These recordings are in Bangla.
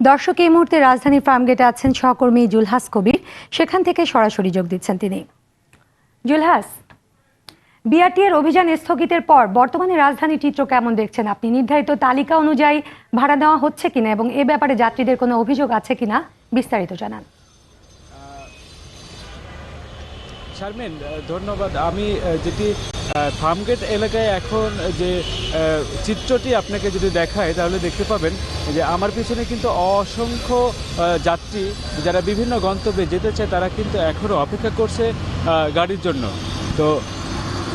দর্শক এই মুহূর্তে রাজধানীর ফার্মগেটে আছেন সহকর্মী জুলহাস কবির, সেখান থেকে সরাসরি যোগ দিচ্ছেন তিনি। জুলহাস, বিআরটিএর অভিযান স্থগিতের পর বর্তমানে রাজধানীর চিত্র কেমন দেখছেন আপনি? নির্ধারিত তালিকা অনুযায়ী ভাড়া দেওয়া হচ্ছে কিনা এবং এ ব্যাপারে যাত্রীদের কোনো অভিযোগ আছে কিনা বিস্তারিত জানান। শারমিন, ধন্যবাদ। আমি যেটি ফার্মগেট এলাকায় এখন যে চিত্রটি আপনাকে যদি দেখায় তাহলে দেখতে পাবেন যে আমার পিছনে কিন্তু অসংখ্য যাত্রী যারা বিভিন্ন গন্তব্যে যেতে চায় তারা কিন্তু এখনও অপেক্ষা করছে গাড়ির জন্য। তো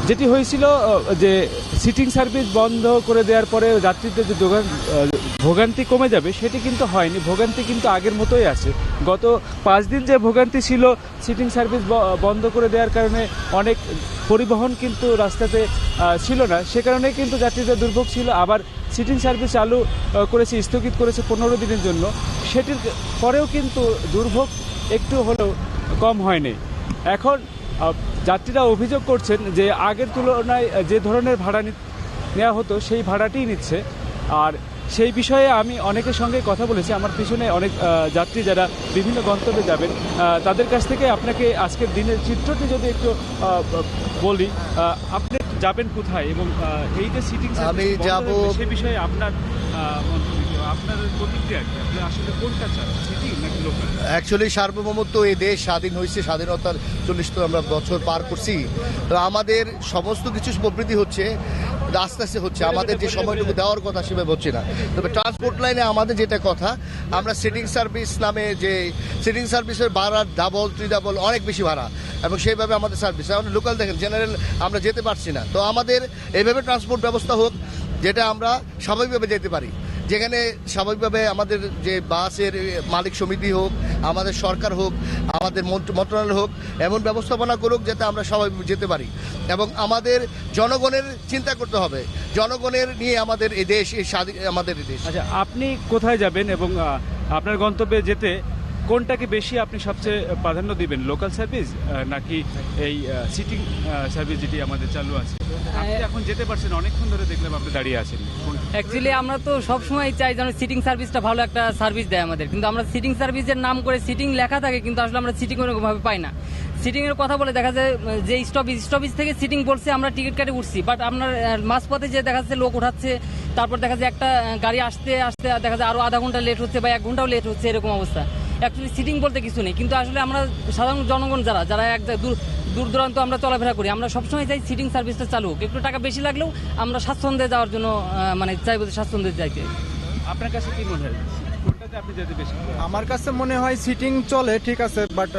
যেটি হয়েছিল যে সিটিং সার্ভিস বন্ধ করে দেওয়ার পরে যাত্রীদের যে ভোগান্তি কমে যাবে সেটি কিন্তু হয়নি, ভোগান্তি কিন্তু আগের মতোই আছে। গত 5 দিন যে ভোগান্তি ছিল সিটিং সার্ভিস বন্ধ করে দেওয়ার কারণে অনেক পরিবহন কিন্তু রাস্তাতে ছিল না, সে কারণে কিন্তু যাত্রীদের দুর্ভোগ ছিল। আবার সিটিং সার্ভিস চালু করেছে, স্থগিত করেছে 15 দিনের জন্য, সেটির পরেও কিন্তু দুর্ভোগ একটু হলেও কম হয়নি। এখন যাত্রীরা অভিযোগ করছেন যে আগের তুলনায় যে ধরনের ভাড়া নেওয়া হতো সেই ভাড়াটিই নিচ্ছে। আর সেই বিষয়ে আমি অনেকের সঙ্গে কথা বলেছি। আমার পিছনে অনেক যাত্রী যারা বিভিন্ন গন্তব্যে যাবেন তাদের কাছ থেকে আপনাকে আজকের দিনের চিত্রটি যদি একটু বলি, আপনি যাবেন কোথায় এবং এই যে সিটিং আমি যাব সেই বিষয়ে আপনার আপনার প্রতিক্রিয়া কি? আপনি আসলে কোনটা চান, সিটিং নাকি লোকাল? অ্যাকচুয়ালি সার্বভৌমত্ব এই দেশ স্বাধীন হয়েছে, স্বাধীনতার 40 আমরা বছর পার করছি। তো আমাদের সমস্ত কিছু প্রবৃদ্ধি হচ্ছে, আস্তে আস্তে হচ্ছে, আমাদের যে সময়টুকু দেওয়ার কথা সেভাবে হচ্ছে না। তবে ট্রান্সপোর্ট লাইনে আমাদের যেটা কথা, আমরা সিটিং সার্ভিস নামে যে সিটিং সার্ভিসের ভাড়া ডাবল ট্রিডাবল অনেক বেশি ভাড়া, এবং সেইভাবে আমাদের সার্ভিস আমাদের লোকাল দেখেন জেনারেল আমরা যেতে পারছি না। তো আমাদের এইভাবে ট্রান্সপোর্ট ব্যবস্থা হোক যেটা আমরা স্বাভাবিকভাবে যেতে পারি, যেখানে স্বাভাবিকভাবে আমাদের যে বাসের মালিক সমিতি হোক, আমাদের সরকার হোক, আমাদের মন্ত্রণালয় হোক, এমন ব্যবস্থাপনা করুক যাতে আমরা স্বাভাবিকভাবে যেতে পারি। এবং আমাদের জনগণের চিন্তা করতে হবে, জনগণের নিয়ে আমাদের এই দেশ, এই স্বাধীন আমাদের এই দেশ। আচ্ছা, আপনি কোথায় যাবেন এবং আপনার গন্তব্যে যেতে কোনটাকে বেশি আপনি সবচেয়ে প্রাধান্য দিবেন, লোকাল সার্ভিস নাকি এই সিটিং সার্ভিস যেটি আমাদের চালু আছে? আপনি এখন যেতে পারছেন, অনেকক্ষণ ধরে দেখলাম আপনি দাঁড়িয়ে আছেন। অ্যাকচুয়ালি আমরা তো সবসময় চাই যেন সিটিং সার্ভিসটা ভালো একটা সার্ভিস দেয় আমাদের, কিন্তু আমরা সিটিং সার্ভিসের নাম করে সিটিং লেখা থাকে কিন্তু আসলে আমরা সিটিং ওরকমভাবে পাই না। সিটিংয়ের কথা বলে দেখা যায় যে স্টপেজ থেকে সিটিং বলছে, আমরা টিকিট কাটে উঠছি, বাট আপনার মাঝপথে যে দেখা যাচ্ছে লোক উঠাচ্ছে, তারপর দেখা যায় একটা গাড়ি আসতে আসতে দেখা যায় আরও আধা ঘন্টা লেট হচ্ছে বা 1 ঘন্টাও লেট হচ্ছে, এরকম অবস্থা। অ্যাকচুয়ালি সিটিং বলতে কিছু নেই, কিন্তু আসলে আমরা সাধারণ জনগণ যারা এক দূর দূরান্ত আমরা চলাফেরা করি, আমরা সবসময় চাই সিটিং সার্ভিসটা চালু হোক। একটু টাকা বেশি লাগলেও আমরা স্বাচ্ছন্দ্যে যাওয়ার জন্য মানে চাইবো যে স্বাচ্ছন্দ্যে যাইতে। আপনার কাছে কি মনে হয়, কোনটাতে আপনি যেতে বেশি? আমার কাছে মনে হয় সিটিং চলে, ঠিক আছে, বাট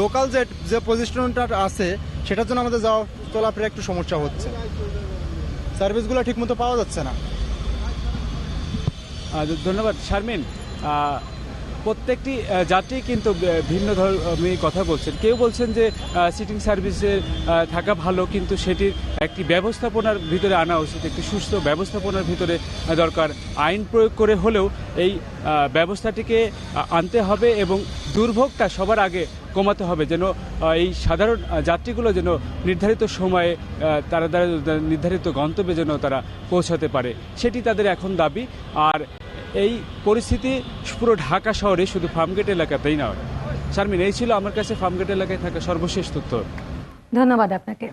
লোকাল যে পজিশনটা আছে সেটার জন্য আমাদের যাওয়া চলাফেরা একটু সমস্যা হচ্ছে, সার্ভিসগুলো ঠিকমতো পাওয়া যাচ্ছে না। ধন্যবাদ শারমিন। প্রত্যেকটি যাত্রী কিন্তু ভিন্ন ধর্মী কথা বলছেন। কেউ বলছেন যে সিটিং সার্ভিসে থাকা ভালো, কিন্তু সেটির একটি ব্যবস্থাপনার ভিতরে আনা উচিত, একটি সুস্থ ব্যবস্থাপনার ভিতরে দরকার। আইন প্রয়োগ করে হলেও এই ব্যবস্থাটিকে আনতে হবে এবং দুর্ভোগটা সবার আগে কমাতে হবে, যেন এই সাধারণ যাত্রীগুলো যেন নির্ধারিত সময়ে তারা নির্ধারিত গন্তব্যে যেন তারা পৌঁছাতে পারে, সেটি তাদের এখন দাবি। আর এই পরিস্থিতি পুরো ঢাকা শহরে, শুধু ফার্মগেট এলাকাতেই নয়। শারমিন, এই ছিল আমার কাছে ফার্মগেট এলাকায় থাকা সর্বশেষ তথ্য। ধন্যবাদ আপনাকে।